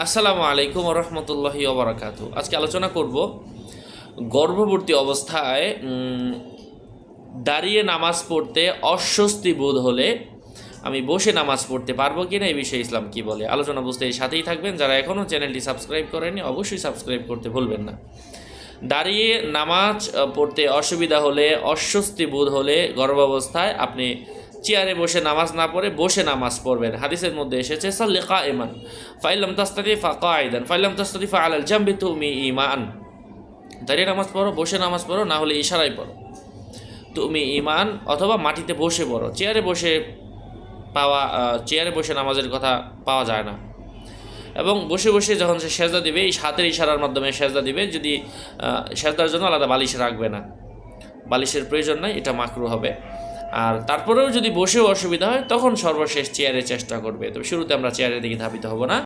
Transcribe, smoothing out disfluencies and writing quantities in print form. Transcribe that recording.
আসসালামু আলাইকুম রহমতুল্লাহি ওবরাকাতু। আজকে আলোচনা করব গর্ভবতী অবস্থায় দাঁড়িয়ে নামাজ পড়তে অস্বস্তি বোধ হলে আমি বসে নামাজ পড়তে পারবো কিনা এই বিষয়ে ইসলাম কি বলে আলোচনা বুঝতে এই সাথেই থাকবেন। যারা এখনও চ্যানেলটি সাবস্ক্রাইব করেনি অবশ্যই সাবস্ক্রাইব করতে ভুলবেন না। দাঁড়িয়ে নামাজ পড়তে অসুবিধা হলে, অস্বস্তি বোধ হলে গর্ভাবস্থায় আপনি চেয়ারে বসে নামাজ না পড়ে বসে নামাজ পড়বেন। হাদিসের মধ্যে এসেছে সাল্লি কাইমান ফাইলাম তাস্তাতি ফাকাইদান ফাইলাম তাস্তাতি ফাআলাল জামবি তুমি ঈমান। দাঁড়িয়ে নামাজ পড়ো, বসে নামাজ পড়ো, না হলে ইশারায় পড়ো তুমি ঈমান, অথবা মাটিতে বসে পড়ো। চেয়ারে বসে নামাজের কথা পাওয়া যায় না। এবং বসে বসে যখন সে সেজদা দিবে এই হাতের ইশারার মাধ্যমে সেজদা দিবে। যদি সেজদার জন্য আলাদা বালিশ রাখবে না, বালিশের প্রয়োজন নাই, এটা মাকরু হবে। আর তারপরেও যদি বসেও অসুবিধা হয় তখন সর্বশেষ চেয়ারে চেষ্টা করবে। তবে শুরুতে আমরা চেয়ারের দিকে ধাবিত হব না।